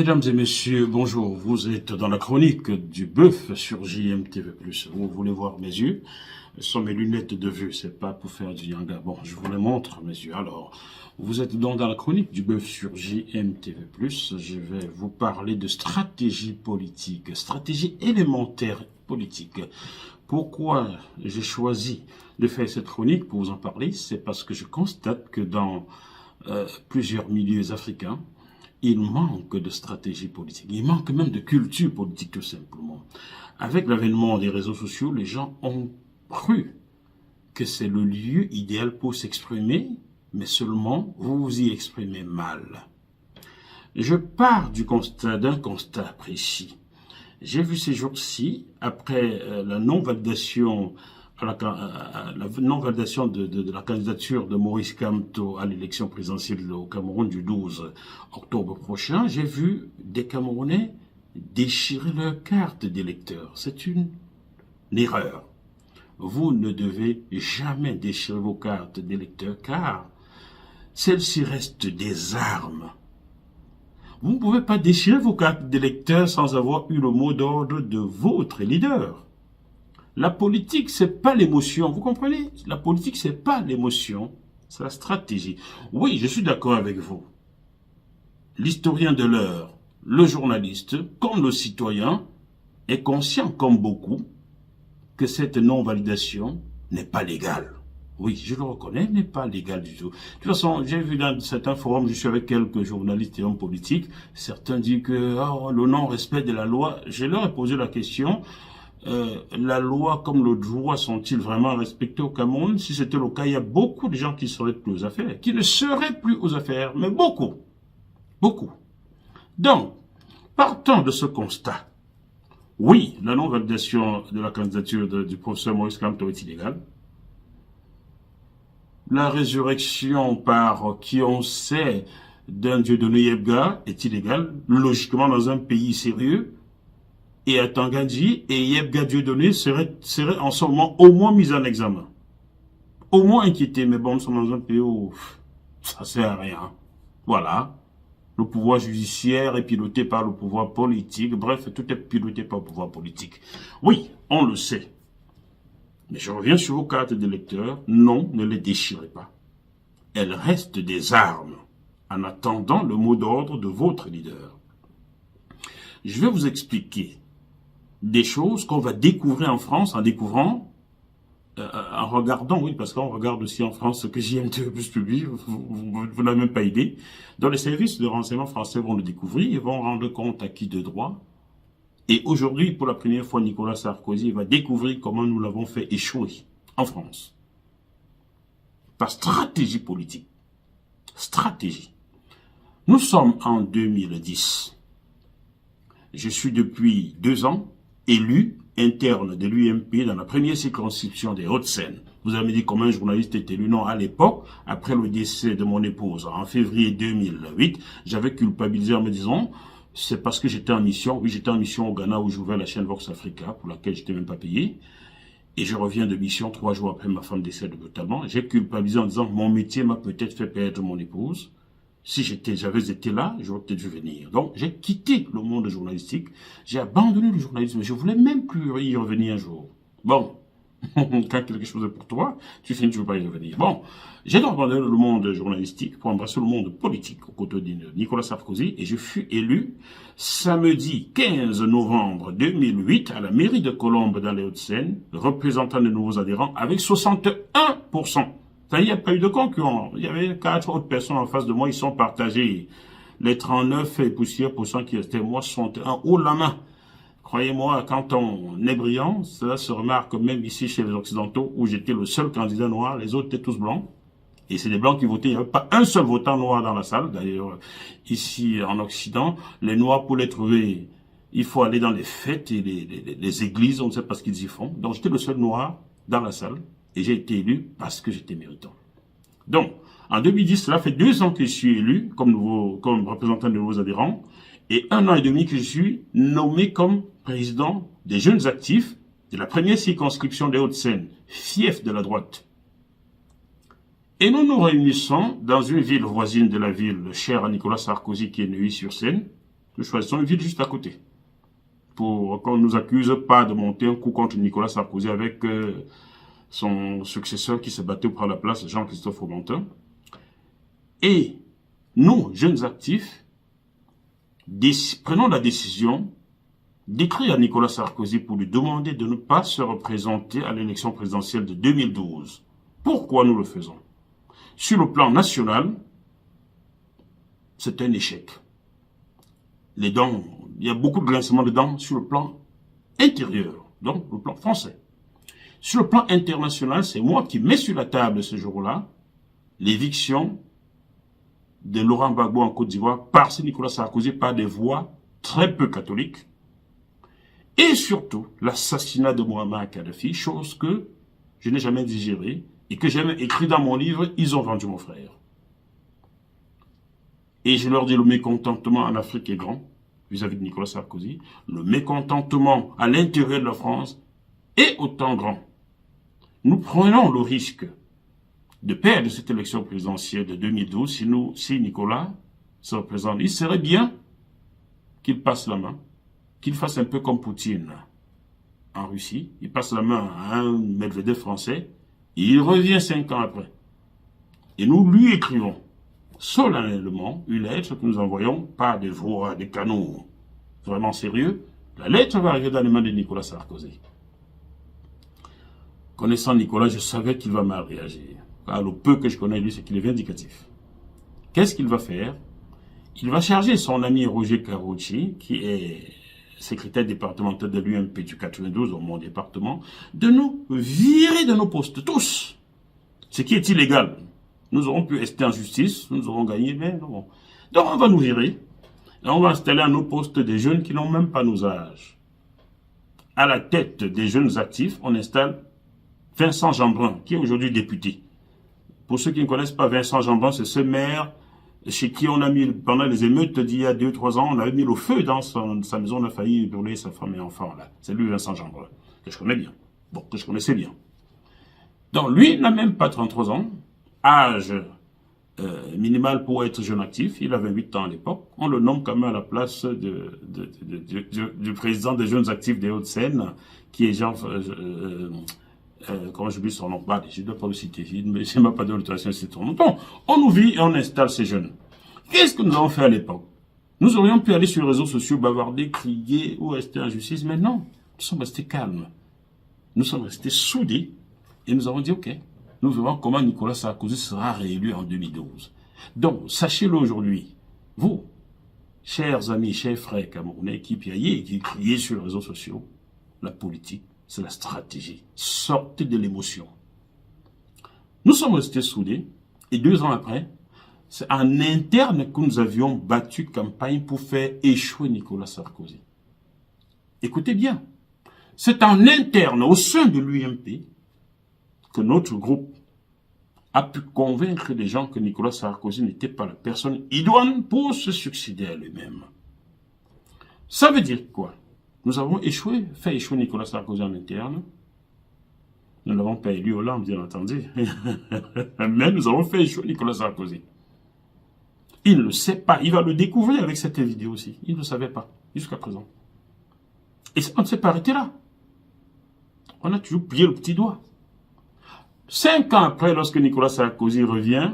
Mesdames et messieurs, bonjour. Vous êtes dans la chronique du bœuf sur JMTV+. Vous voulez voir mes yeux? Ce sont mes lunettes de vue, c'est pas pour faire du yanga. Bon, je vous les montre, mes yeux. Alors, vous êtes donc dans la chronique du bœuf sur JMTV+. Je vais vous parler de stratégie politique, stratégie élémentaire politique. Pourquoi j'ai choisi de faire cette chronique pour vous en parler? C'est parce que je constate que dans plusieurs milieux africains, il manque de stratégie politique. Il manque même de culture politique, tout simplement. Avec l'avènement des réseaux sociaux, les gens ont cru que c'est le lieu idéal pour s'exprimer, mais seulement vous vous y exprimez mal. Je pars d'un constat précis. J'ai vu ces jours-ci, après la non-validation de la candidature de Maurice Kamto à l'élection présidentielle au Cameroun du 12 octobre prochain, j'ai vu des Camerounais déchirer leur carte d'électeur. C'est une erreur. Vous ne devez jamais déchirer vos cartes d'électeur car celles-ci restent des armes. Vous ne pouvez pas déchirer vos cartes d'électeur sans avoir eu le mot d'ordre de votre leader. La politique, c'est pas l'émotion, vous comprenez? La politique, c'est pas l'émotion, c'est la stratégie. Oui, je suis d'accord avec vous. L'historien de l'heure, le journaliste, comme le citoyen, est conscient, comme beaucoup, que cette non-validation n'est pas légale. Oui, je le reconnais, n'est pas légal du tout. De toute façon, j'ai vu dans certains forums, je suis avec quelques journalistes et hommes politiques, certains disent que le non-respect de la loi, je leur ai posé la question, la loi comme le droit sont-ils vraiment respectés au Cameroun? Si c'était le cas, il y a beaucoup de gens qui seraient plus aux affaires, qui ne seraient plus aux affaires, mais beaucoup, beaucoup. Donc, partant de ce constat, oui, la non-validation de la candidature du professeur Maurice Kamto est illégale. La résurrection par qui on sait d'un Dieudonné Yebga est illégale, logiquement dans un pays sérieux. Et à Tangandji et Yebga Dieudonné serait en ce moment au moins mis en examen. Au moins inquiété, mais bon, nous sommes dans un pays où ça sert à rien. Voilà. Le pouvoir judiciaire est piloté par le pouvoir politique. Bref, tout est piloté par le pouvoir politique. Oui, on le sait. Mais je reviens sur vos cartes d'électeurs. Non, ne les déchirez pas. Elles restent des armes en attendant le mot d'ordre de votre leader. Je vais vous expliquer des choses qu'on va découvrir en France en découvrant, en regardant, oui, parce qu'on regarde aussi en France ce que JMTV+ publie, vous n'avez même pas idée. Dans les services de renseignement français vont le découvrir, ils vont rendre compte à qui de droit. Et aujourd'hui, pour la première fois, Nicolas Sarkozy va découvrir comment nous l'avons fait échouer en France. Par stratégie politique. Stratégie. Nous sommes en 2010. Je suis depuis 2 ans élu interne de l'UMP dans la première circonscription des Hauts-de-Seine. Vous avez dit comment un journaliste est élu? Non, à l'époque, après le décès de mon épouse, en février 2008, j'avais culpabilisé en me disant, c'est parce que j'étais en mission. Oui, j'étais en mission au Ghana où j'ouvrais la chaîne Vox Africa, pour laquelle je n'étais même pas payé. Et je reviens de mission 3 jours après ma femme décède brutalement. J'ai culpabilisé en disant, mon métier m'a peut-être fait perdre mon épouse. Si j'avais été là, j'aurais peut-être dû venir. Donc, j'ai quitté le monde journalistique. J'ai abandonné le journalisme. Je voulais même plus y revenir un jour. Bon, quand quelque chose est pour toi, tu finis, tu ne veux pas y revenir. Bon, j'ai donc abandonné le monde journalistique pour embrasser le monde politique aux côtés de Nicolas Sarkozy et je fus élu samedi 15 novembre 2008 à la mairie de Colombes dans les Hauts-de-Seine, représentant de nouveaux adhérents avec 61%. Il n'y a pas eu de concurrent. Il y avait 4 autres personnes en face de moi. Ils sont partagés. Les 39 et poussières % qui étaient moi, 61 haut la main. Croyez-moi, quand on est brillant, cela se remarque même ici chez les Occidentaux, où j'étais le seul candidat noir. Les autres étaient tous blancs. Et c'est des blancs qui votaient. Il n'y avait pas un seul votant noir dans la salle. D'ailleurs, ici en Occident, les noirs, pour les trouver, il faut aller dans les fêtes et les églises. On ne sait pas ce qu'ils y font. Donc j'étais le seul noir dans la salle. Et j'ai été élu parce que j'étais méritant. Donc, en 2010, cela fait 2 ans que je suis élu comme représentant de nouveaux adhérents. Et 1 an et demi que je suis nommé comme président des jeunes actifs de la première circonscription des Hauts-de-Seine, fief de la droite. Et nous nous réunissons dans une ville voisine de la ville chère à Nicolas Sarkozy qui est Neuilly-sur-Seine. Nous choisissons une ville juste à côté. Pour qu'on ne nous accuse pas de monter un coup contre Nicolas Sarkozy avec son successeur qui s'est battu pour la place, Jean-Christophe Fromentin. Et nous, jeunes actifs, prenons la décision d'écrire à Nicolas Sarkozy pour lui demander de ne pas se représenter à l'élection présidentielle de 2012. Pourquoi nous le faisons? Sur le plan national, c'est un échec. Les dents, il y a beaucoup de grincements de dents sur le plan intérieur, donc le plan français. Sur le plan international, c'est moi qui mets sur la table ce jour-là l'éviction de Laurent Gbagbo en Côte d'Ivoire par Nicolas Sarkozy par des voix très peu catholiques. Et surtout, l'assassinat de Muammar Kadhafi, chose que je n'ai jamais digérée et que j'ai même écrit dans mon livre, ils ont vendu mon frère. Et je leur dis, le mécontentement en Afrique est grand, vis-à-vis de Nicolas Sarkozy. Le mécontentement à l'intérieur de la France est autant grand. Nous prenons le risque de perdre cette élection présidentielle de 2012 si Nicolas se représente. Il serait bien qu'il passe la main, qu'il fasse un peu comme Poutine en Russie. Il passe la main à un Medvedev français et il revient 5 ans après. Et nous lui écrivons solennellement une lettre que nous envoyons par des voix, des canaux vraiment sérieux. La lettre va arriver dans les mains de Nicolas Sarkozy. Connaissant Nicolas, je savais qu'il va mal réagir. Car le peu que je connais lui, c'est qu'il est vindicatif. Qu'est-ce qu'il va faire? Il va charger son ami Roger Karoutchi, qui est secrétaire départemental de l'UMP du 92 dans mon département, de nous virer de nos postes, tous. Ce qui est illégal. Nous aurons pu rester en justice, nous aurons gagné, mais non. Donc on va nous virer. Et on va installer à nos postes des jeunes qui n'ont même pas nos âges. À la tête des jeunes actifs, on installe Vincent Jeanbrun, qui est aujourd'hui député. Pour ceux qui ne connaissent pas Vincent Jeanbrun, c'est ce maire chez qui on a mis, pendant les émeutes d'il y a 2-3 ans, on avait mis le feu dans sa maison, on a failli brûler sa femme et enfant. Là. C'est lui, Vincent Jeanbrun, que je connais bien. Bon, que je connaissais bien. Donc lui n'a même pas 33 ans, âge minimal pour être jeune actif, il a 28 ans à l'époque. On le nomme quand même à la place du président des jeunes actifs des Hauts-de-Seine, qui est Jean... comment j'oublie son nom? Bah, je ne dois pas le citer, mais je ne m'a pas donné l'autorisation de citer son nom. Donc, on nous vit et on installe ces jeunes. Qu'est-ce que nous avons fait à l'époque? Nous aurions pu aller sur les réseaux sociaux, bavarder, crier ou rester en justice, mais non, nous sommes restés calmes. Nous sommes restés soudés et nous avons dit, ok, nous verrons comment Nicolas Sarkozy sera réélu en 2012. Donc, sachez-le aujourd'hui, vous, chers amis, chers frères camerounais qui piaillaient et qui criaient sur les réseaux sociaux, la politique, c'est la stratégie. Sortez de l'émotion. Nous sommes restés soudés et 2 ans après, c'est en interne que nous avions battu campagne pour faire échouer Nicolas Sarkozy. Écoutez bien, c'est en interne, au sein de l'UMP, que notre groupe a pu convaincre les gens que Nicolas Sarkozy n'était pas la personne idoine pour se succéder à lui-même. Ça veut dire quoi? Nous avons fait échouer Nicolas Sarkozy en interne. Nous n'avons pas élu Hollande, bien entendu. Mais nous avons fait échouer Nicolas Sarkozy. Il ne le sait pas. Il va le découvrir avec cette vidéo aussi. Il ne le savait pas, jusqu'à présent. Et on ne s'est pas arrêté là. On a toujours plié le petit doigt. 5 ans après, lorsque Nicolas Sarkozy revient,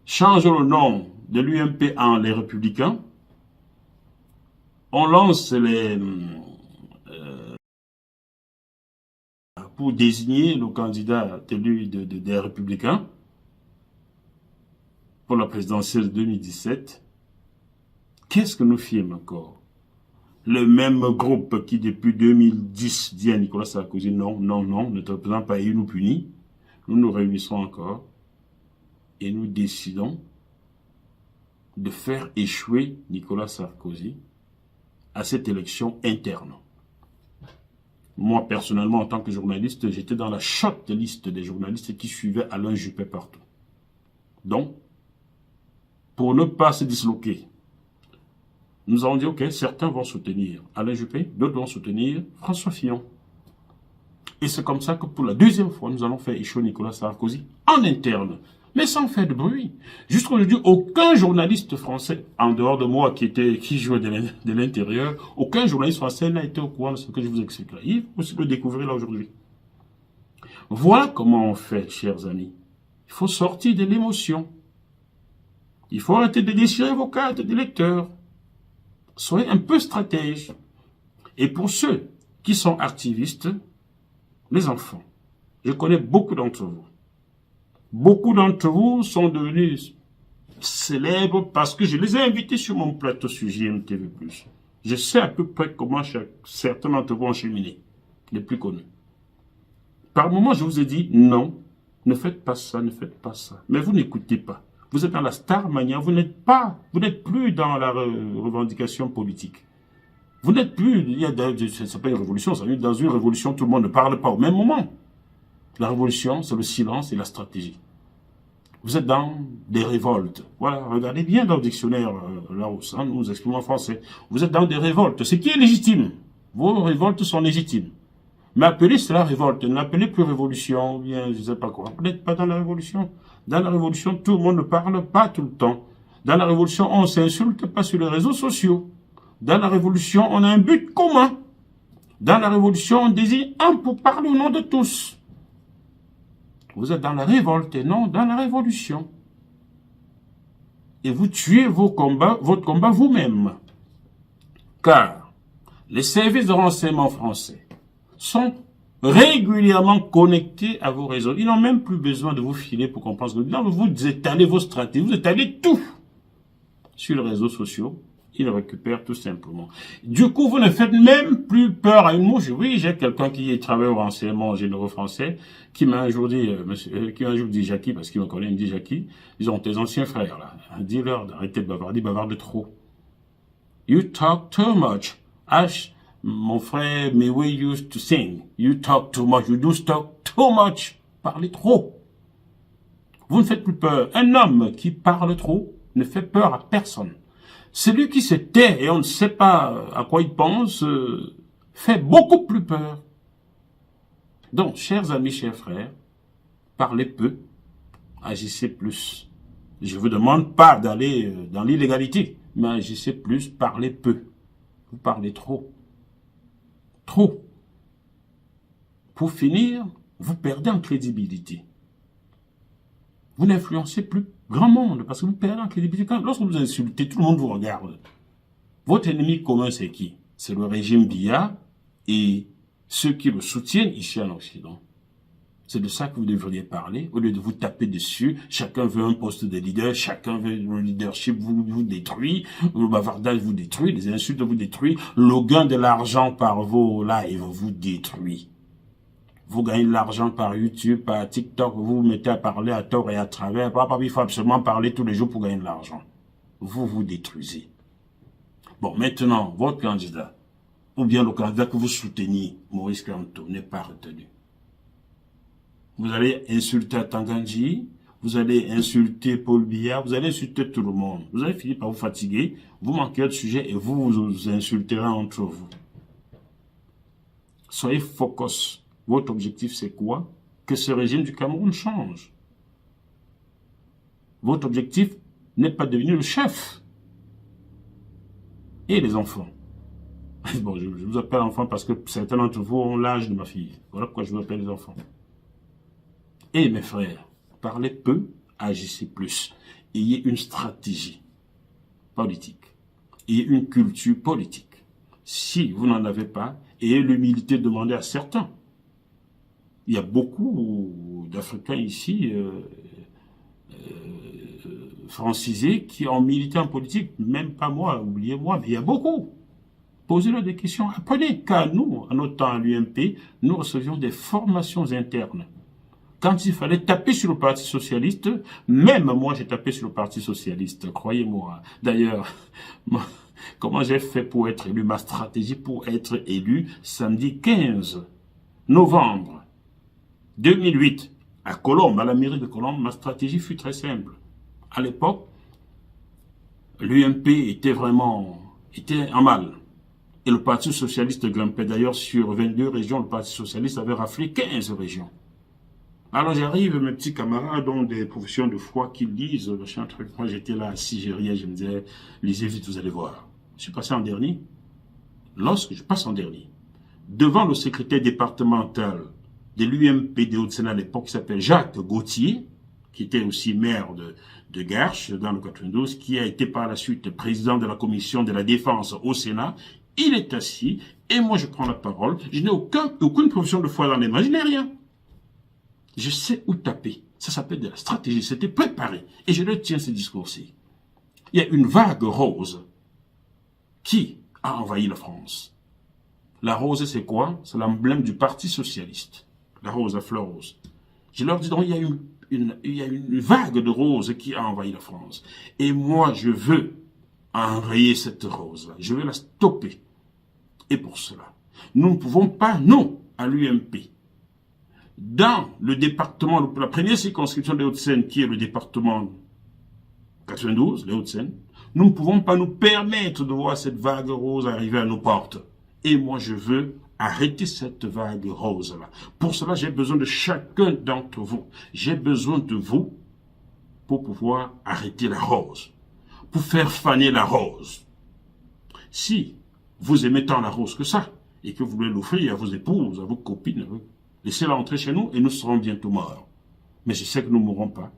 change le nom de l'UMP en les Républicains, on lance pour désigner le candidat élu des Républicains pour la présidentielle de 2017. Qu'est-ce que nous fîmes encore? Le même groupe qui, depuis 2010, dit à Nicolas Sarkozy, non, non, non, ne te représente pas élu, nous punit. Nous nous réunissons encore et nous décidons de faire échouer Nicolas Sarkozy à cette élection interne. Moi, personnellement, en tant que journaliste, j'étais dans la short liste des journalistes qui suivaient Alain Juppé partout. Donc, pour ne pas se disloquer, nous avons dit, ok, certains vont soutenir Alain Juppé, d'autres vont soutenir François Fillon. Et c'est comme ça que pour la 2e fois, nous allons faire échouer Nicolas Sarkozy en interne. mais sans faire de bruit. Jusqu'à aujourd'hui, aucun journaliste français, en dehors de moi qui jouait de l'intérieur, aucun journaliste français n'a été au courant de ce que je vous explique là. Il faut aussi le découvrir là aujourd'hui. Voilà comment on fait, chers amis. Il faut sortir de l'émotion. Il faut arrêter de déchirer vos cartes de lecteur. Soyez un peu stratège. Et pour ceux qui sont activistes, les enfants, je connais beaucoup d'entre vous. Beaucoup d'entre vous sont devenus célèbres parce que je les ai invités sur mon plateau sur JMTV+. Je sais à peu près comment certains d'entre vous ont cheminé, les plus connus. Par moments, je vous ai dit non, ne faites pas ça, ne faites pas ça. Mais vous n'écoutez pas. Vous êtes dans la Starmania, vous n'êtes plus dans la revendication politique. Vous n'êtes plus, c'est pas une révolution, ça veut dire dans une révolution, tout le monde ne parle pas au même moment. La révolution, c'est le silence et la stratégie. Vous êtes dans des révoltes. Voilà, regardez bien dans le dictionnaire Larousse, hein, nous exprimons en français. Vous êtes dans des révoltes, ce qui est légitime. Vos révoltes sont légitimes. Mais appelez cela révolte, ne l'appelez plus révolution, ou bien je ne sais pas quoi. Vous n'êtes pas dans la révolution. Dans la révolution, tout le monde ne parle pas tout le temps. Dans la révolution, on ne s'insulte pas sur les réseaux sociaux. Dans la révolution, on a un but commun. Dans la révolution, on désigne un pour parler au nom de tous. Vous êtes dans la révolte et non dans la révolution. Et vous tuez votre combat vous-même. Car les services de renseignement français sont régulièrement connectés à vos réseaux. Ils n'ont même plus besoin de vous filer pour comprendre ce que vous étalez vos stratégies, vous étalez tout sur les réseaux sociaux. Ils le récupèrent tout simplement. Du coup, vous ne faites même plus peur à une mouche. Oui, j'ai quelqu'un qui travaille au renseignement généraux français, qui m'a un jour dit, Jackie, parce qu'il me connaît, il me dit, Jackie, ils ont tes anciens frères, là. Dis-leur d'arrêter de bavarder, bavarde trop. You talk too much. H, mon frère, mais we used to sing. You talk too much. You do talk too much. Parlez trop. Vous ne faites plus peur. Un homme qui parle trop ne fait peur à personne. Celui qui se tait et on ne sait pas à quoi il pense, fait beaucoup plus peur. Donc, chers amis, chers frères, parlez peu, agissez plus. Je ne vous demande pas d'aller dans l'illégalité, mais agissez plus, parlez peu. Vous parlez trop. Trop. Pour finir, vous perdez en crédibilité. Vous n'influencez plus grand monde parce que vous perdez en crédibilité. Lorsque vous insultez, tout le monde vous regarde. Votre ennemi commun, c'est qui? C'est le régime Biya et ceux qui le soutiennent ici en Occident. C'est de ça que vous devriez parler, au lieu de vous taper dessus. Chacun veut un poste de leader, chacun veut le leadership vous détruit, le bavardage vous détruit, les insultes vous détruisent, le gain de l'argent par vos lives vous détruit. Vous gagnez de l'argent par YouTube, par TikTok, vous vous mettez à parler à tort et à travers. Il faut absolument parler tous les jours pour gagner de l'argent. Vous vous détruisez. Bon, maintenant, votre candidat, ou bien le candidat que vous souteniez, Maurice Kamto, n'est pas retenu. Vous allez insulter Tanganji, vous allez insulter Paul Biya, vous allez insulter tout le monde. Vous allez finir par vous fatiguer, vous manquez de sujet et vous vous insulterez entre vous. Soyez focus. Votre objectif, c'est quoi? Que ce régime du Cameroun change. Votre objectif n'est pas de devenir le chef. Et les enfants. Bon, je vous appelle enfant parce que certains d'entre vous ont l'âge de ma fille. Voilà pourquoi je vous appelle les enfants. Et mes frères, parlez peu, agissez plus. Ayez une stratégie politique. Ayez une culture politique. Si vous n'en avez pas, ayez l'humilité de demander à certains. Il y a beaucoup d'Africains ici, francisés, qui ont milité en politique. Même pas moi, oubliez-moi, mais il y a beaucoup. Posez-leur des questions, apprenez. Car nous, en notre temps à l'UMP, nous recevions des formations internes. Quand il fallait taper sur le Parti Socialiste, même moi j'ai tapé sur le Parti Socialiste, croyez-moi. D'ailleurs, comment j'ai fait pour être élu, ma stratégie pour être élu samedi 15 novembre 2008, à Colombe, à la mairie de Colombe, ma stratégie fut très simple. À l'époque, l'UMP était en mal. Et le Parti Socialiste grimpait. D'ailleurs, sur 22 régions, le Parti Socialiste avait raflé 15 régions. Alors j'arrive, mes petits camarades ont des professions de foi qui lisent, machin truc. Moi j'étais là assis, j'ai rien, je me disais, lisez vite, vous allez voir. Je suis passé en dernier. Lorsque je passe en dernier, devant le secrétaire départemental de l'UMP des Hauts-de-Seine à l'époque, qui s'appelle Jacques Gauthier, qui était aussi maire de Garches dans le 92, qui a été par la suite président de la commission de la défense au Sénat, il est assis, et moi je prends la parole, je n'ai aucune profession de foi dans les mains, je n'ai rien. Je sais où taper. Ça s'appelle de la stratégie. C'était préparé. Et je le tiens, ce discours-ci. Il y a une vague rose qui a envahi la France. La rose, c'est quoi? C'est l'emblème du Parti socialiste. La rose, la fleur rose. Je leur dis donc, il y a une vague de roses qui a envahi la France. Et moi, je veux enrayer cette rose-là. Je veux la stopper. Et pour cela, nous ne pouvons pas, non, à l'UMP, dans le département, la première circonscription des Hauts-de-Seine, qui est le département 92, les Hauts-de-Seine, nous ne pouvons pas nous permettre de voir cette vague rose arriver à nos portes. Et moi, je veux arrêter cette vague rose-là. Pour cela, j'ai besoin de chacun d'entre vous. J'ai besoin de vous pour pouvoir arrêter la rose, pour faire faner la rose. Si vous aimez tant la rose que ça, et que vous voulez l'offrir à vos épouses, à vos copines, laissez-la entrer chez nous et nous serons bientôt morts. Mais je sais que nous ne mourrons pas,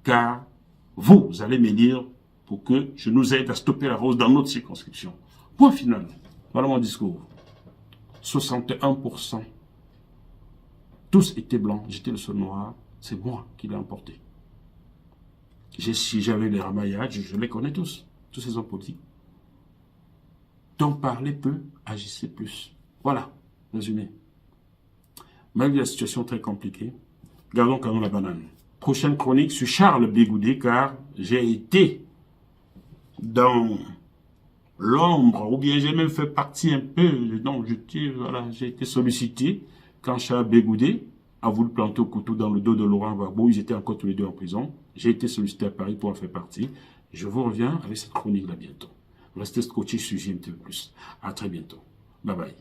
car vous allez m'élire pour que je nous aide à stopper la rose dans notre circonscription. Point final. Voilà mon discours. 61%. Tous étaient blancs, j'étais le seul noir. C'est moi qui l'ai emporté. Si j'avais les ramaillages, je les connais tous ces hommes politiques. Donc parlez peu, agissez plus. Voilà, résumé. Malgré la situation très compliquée, gardons quand même la banane. Prochaine chronique sur Charles Bégoudé, car j'ai été dans l'ombre, ou bien j'ai même fait partie un peu, donc j'ai été sollicité quand Charles Bégoudé a voulu planter au couteau dans le dos de Laurent Gbagbo. Ils étaient encore tous les deux en prison. J'ai été sollicité à Paris pour en faire partie. Je vous reviens avec cette chronique-là bientôt. Restez scotché sur JMTV+. À très bientôt. Bye bye.